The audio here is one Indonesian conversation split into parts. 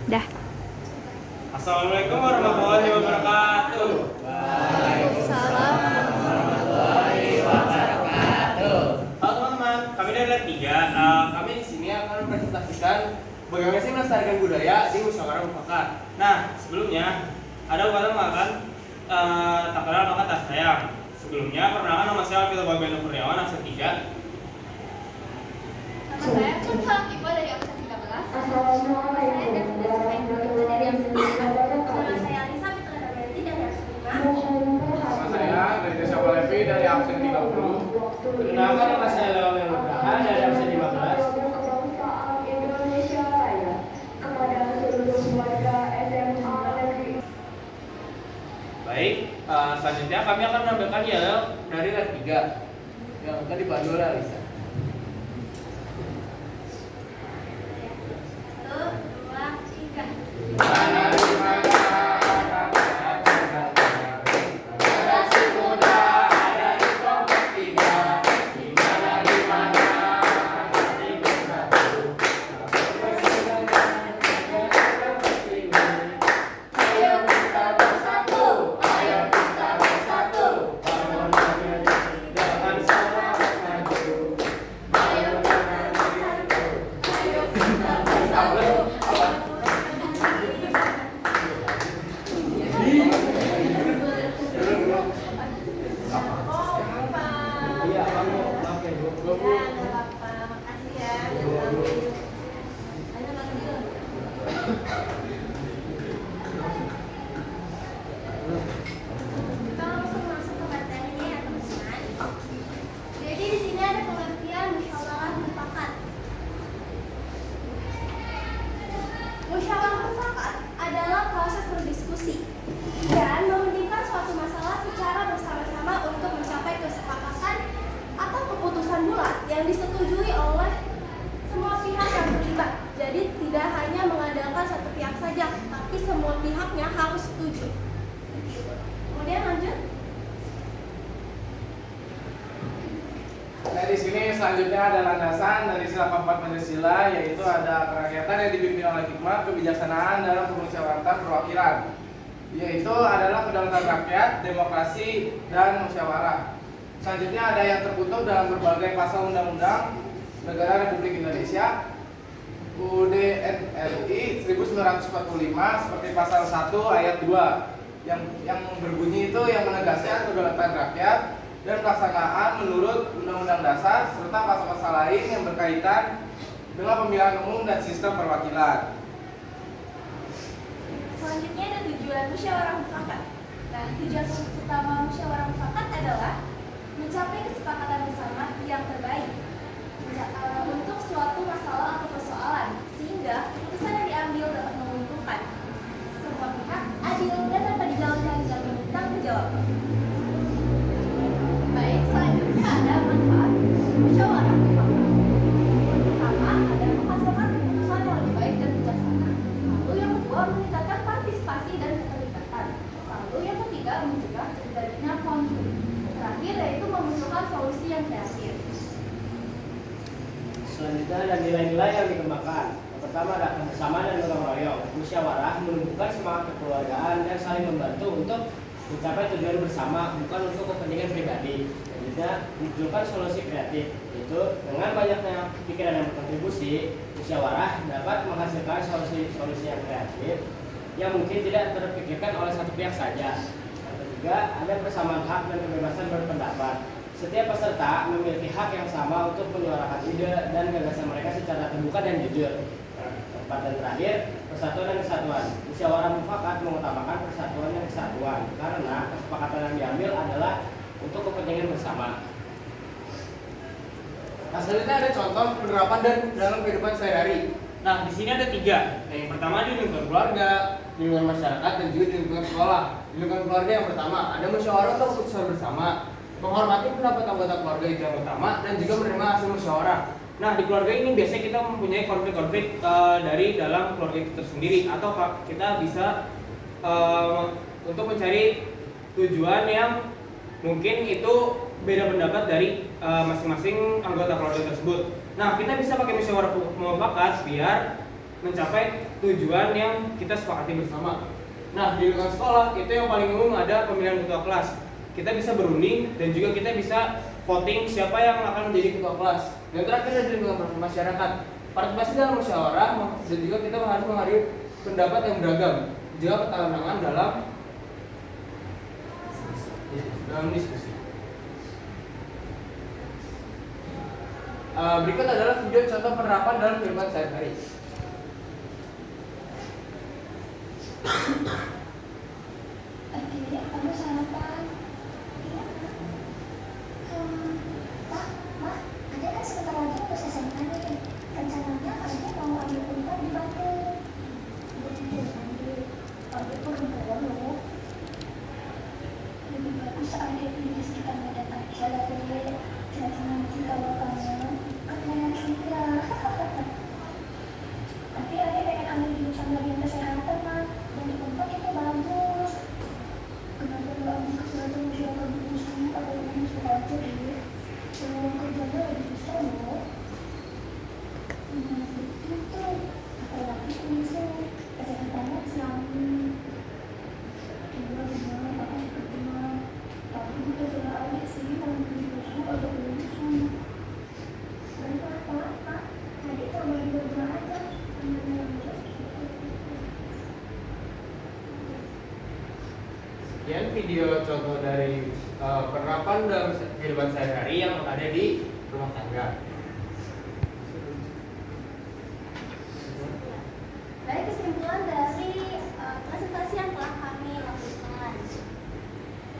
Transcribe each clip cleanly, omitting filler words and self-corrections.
Dah. Assalamualaikum warahmatullahi wabarakatuh. Waalaikumsalam warahmatullahi wabarakatuh. Halo teman-teman, kami dari Lab 3. Kami di sini akan mempresentasikan bagaimana sih melestarikan budaya di musyawarah mufakat. Nah, sebelumnya ada upaya mengenalkan tak kenal maka tak sayang. Sebelumnya perkenalkan nama saya Alfito Babiano Kurniawan, absen 3. Nama saya Kunsalam Iqbal dari absen 13. Nama saya Devina Suhaibul dari absen 5. Nama saya Alisa Fitri Daryanti dari absen 5. Nama saya Reza Syawalevi dari absen 30. Perkenalkan nama saya Leon Nugraha dari absen 15. Baik, selanjutnya kami akan menampilkan yel dari Lab 3 yang akan dipandu oleh Alisa. 1, 2, 3. Generasi muda ada di kelompok 3. Di mana hati bersatu. Ayo kita bersatu, ayo kita bersatu. Bangun dengan semangat maju. Ayo kita bersatu, ayo kita bersatu. Iya, kamu pakai Ya, nggak apa-apa. Makasih ya. Ayo lanjut. Kita langsung masuk ke materinya ya teman-teman. Jadi di sini ada pengertian musyawarah mufakat. Musyawarah mufakat adalah proses berdiskusi dan memendingkan suatu masalah secara bersama-sama untuk mencapai kesepakatan atau keputusan bulat yang disetujui oleh semua pihak yang terlibat. Jadi tidak hanya mengandalkan satu pihak saja, tapi semua pihaknya harus setuju. Kemudian lanjut. Nah, di sini selanjutnya ada landasan dari sila keempat Pancasila, yaitu ada kerakyatan yang dipimpin oleh hikmat, kebijaksanaan dalam permusyawaratan perwakilan, yaitu adalah kedaulatan rakyat, demokrasi, dan musyawarah. Selanjutnya ada yang tertutup dalam berbagai pasal undang-undang Negara Republik Indonesia UUD RI 1945 seperti pasal 1 ayat 2 yang berbunyi itu yang menegaskan kedaulatan rakyat dan pelaksanaan menurut Undang-Undang Dasar serta pasal-pasal lain yang berkaitan dengan pemilihan umum dan sistem perwakilan. Selanjutnya ada tujuan musyawarah mufakat. Nah, tujuan utama musyawarah mufakat adalah mencapai kesepakatan bersama yang terbaik untuk suatu masalah atau persoalan, sehingga keputusan yang diambil dapat menguntungkan semua pihak, adil dan dapat dijalankan dengan bertanggung jawab. Baik, selanjutnya ada manfaat musyawarah mufakat. Yang pertama ada menghasilkan keputusan yang lebih baik dan bijaksana. Lalu yang kedua meningkatkan partisipasi dan keterlibatan. Lalu yang ketiga mencegah terjadinya konflik. Terakhir yaitu memunculkan solusi yang kreatif. Selanjutnya ada nilai-nilai yang dikembangkan. Yang pertama ada kebersamaan dan gotong royong. Musyawarah menumbuhkan semangat kekeluargaan dan saling membantu untuk mencapai tujuan bersama, bukan untuk kepentingan pribadi. Selanjutnya munculkan solusi kreatif, yaitu dengan banyaknya pikiran yang berkontribusi, musyawarah dapat menghasilkan solusi yang kreatif yang mungkin tidak terpikirkan oleh satu pihak saja. Yang ketiga ada persamaan hak dan kebebasan berpendapat. Setiap peserta memiliki hak yang sama untuk menyuarakan ide dan gagasan mereka secara terbuka dan jujur. Keempat dan terakhir, persatuan dan kesatuan. Musyawarah mufakat mengutamakan persatuan dan kesatuan karena kesepakatan yang diambil adalah untuk kepentingan bersama. Nah, selanjutnya ada contoh penerapan dan dalam kehidupan sehari-hari. Nah, di sini ada 3. Nah, yang pertama di lingkungan keluarga, di lingkungan masyarakat, dan juga di lingkungan sekolah. Di lingkungan keluarga yang pertama ada musyawarah atau keputusan bersama, menghormati pendapat anggota keluarga itu yang utama, dan juga menerima hasil musyawarah. Nah, di keluarga ini biasanya kita mempunyai konflik-konflik dari dalam keluarga itu tersendiri, atau kita bisa untuk mencari tujuan yang mungkin itu beda pendapat dari masing-masing anggota keluarga tersebut. Nah, kita bisa pakai musyawarah mufakat biar mencapai tujuan yang kita sepakati bersama. Nah, di lingkungan sekolah itu yang paling umum ada pemilihan ketua kelas. Kita bisa berunding dan juga kita bisa voting siapa yang akan menjadi ketua kelas. Dan terakhir ada lingkungan masyarakat. Partisipasi dalam musyawarah dan juga kita harus menghadiri pendapat yang beragam. Juga pertentangan dalam diskusi. Berikut adalah video contoh penerapan dalam kehidupan sehari-hari. Oke, kamu sarapan. Iya. Pak, Ma, ada kan sebentar lagi lulus SMA nih. Rencananya Ade mau ambil kuliah di Bandung. Ade pun belum. Lebih bagus Ade pilih sekitar Medan aja lah deh. Jadi nanti kalau kangen, kan banyak juga. Tapi Ade pengen ambil jurusan bagian kesehatan, Ma. Dan di tempat itu bagus. Kenapa nggak ambil kesehatan masyarakat di sini? Apa ini suka aja deh. Peluang kerjanya lebih besar loh. Betul tuh. Apalagi kuliah kesehatannya Islami. Gimana Pak kerja? Tapi kita sudah ada sih yang berusaha atau berusaha. Baiklah Pak. Tadi coba dibaca aja. Sekian video contoh dari penerapan dalam kehidupan sehari-hari yang ada di rumah tangga. Baik, kesimpulan dari presentasi yang telah kami lakukan.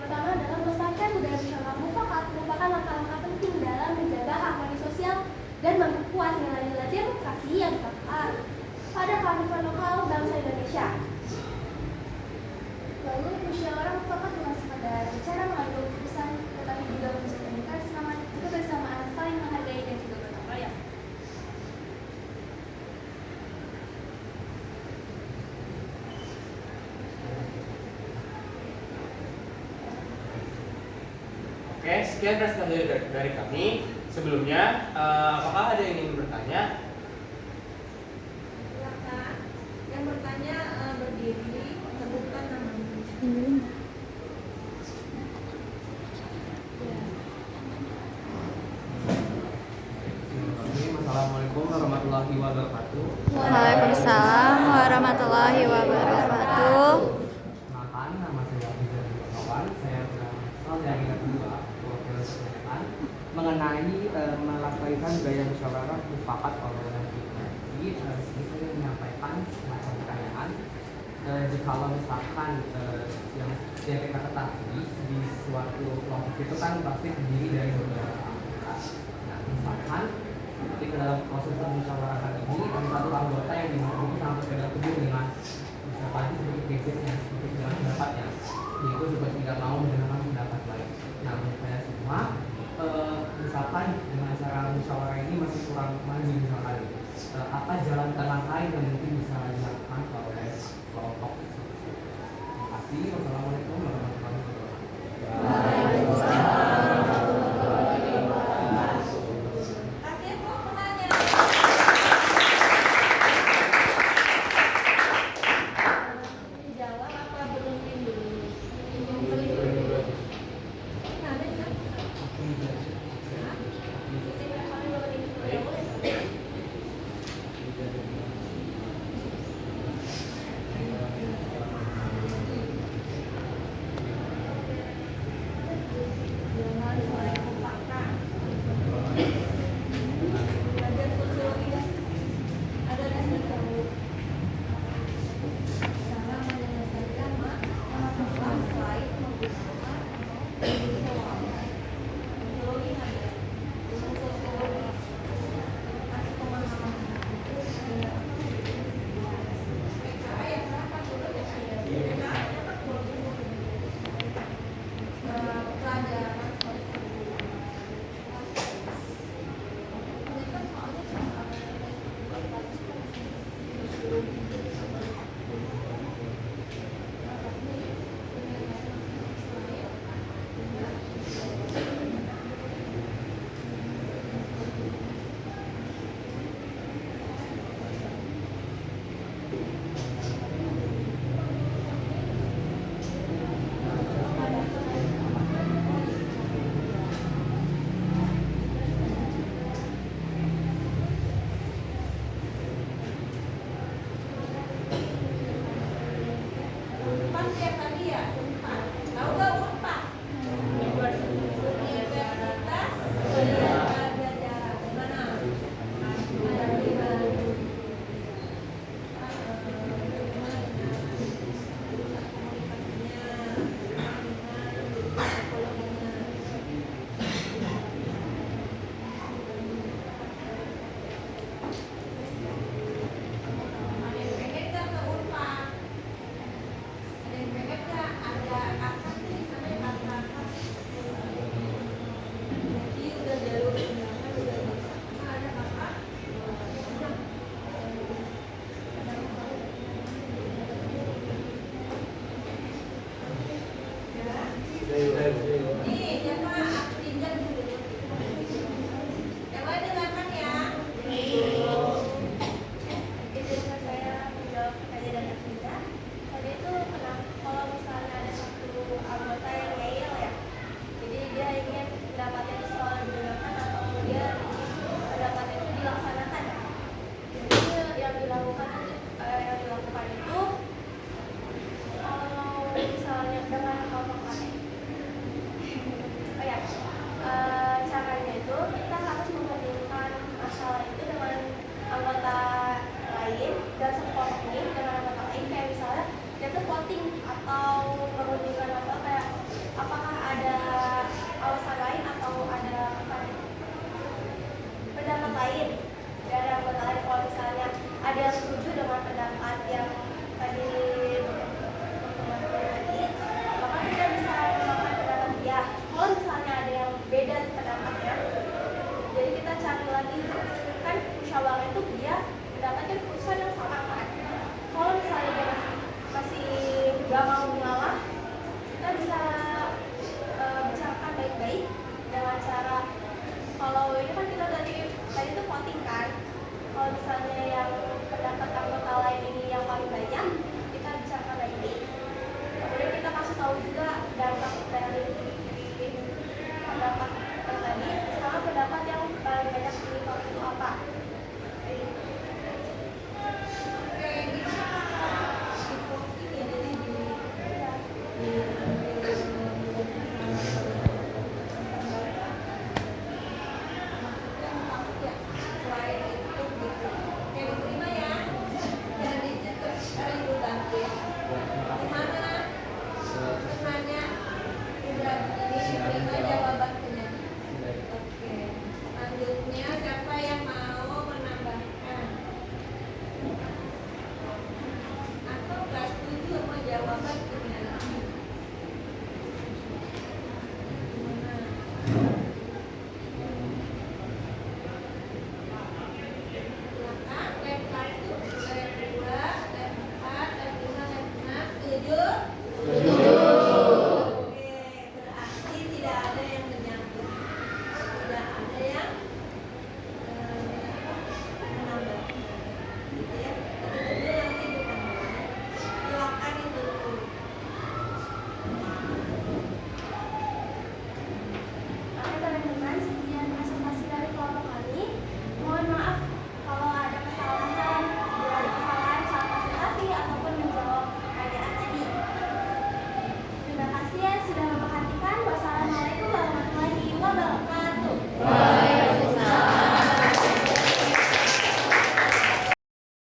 Pertama adalah melestarikan budaya bersama mufakat merupakan langkah-langkah penting dalam menjaga harmoni sosial dan memperkuat nilai-nilai demokrasi yang ditetapkan pada kearifan lokal bangsa Indonesia. Lalu musyawarah mufakat bukan sekadar bicara mengambil keputusan, tetapi juga mencerminkan semangat kebersamaan, saling menghargai dan juga gotong royong. Oke, sekian presentasi dari kami. Sebelumnya, apakah ada yang ingin bertanya? Silakan. Yang bertanya berdiri, sebutkan namanya. Assalamualaikum warahmatullahi wabarakatuh. Waalaikumsalam warahmatullahi wabarakatuh. Kenalkan, nama saya Abdul Kawan. Saya berasal dari kedua wakil kebanyakan mengenai melestarikan budaya musyawarah mufakat oleh kita. Jadi sini saya menyampaikan semacam pertanyaan. Jikalau misalkan yang kita ketahui di suatu kelompok itu kan pasti terdiri dari beberapa anggota. Nah, misalkan ketika dalam proses permusyawaratan ini ada satu anggota yang dimana sampai tidak setuju dengan misalkan sebagai prinsipnya seperti dengan pendapatnya, yaitu juga tidak mau mendengarkan pendapat lain. Nah, menurut saya semua misalkan dengan cara musyawarah ini masih kurang maju misalkan apa jalan tengah lain yang mungkin bisa dilakukan oleh kelompok tersebut. Terima kasih.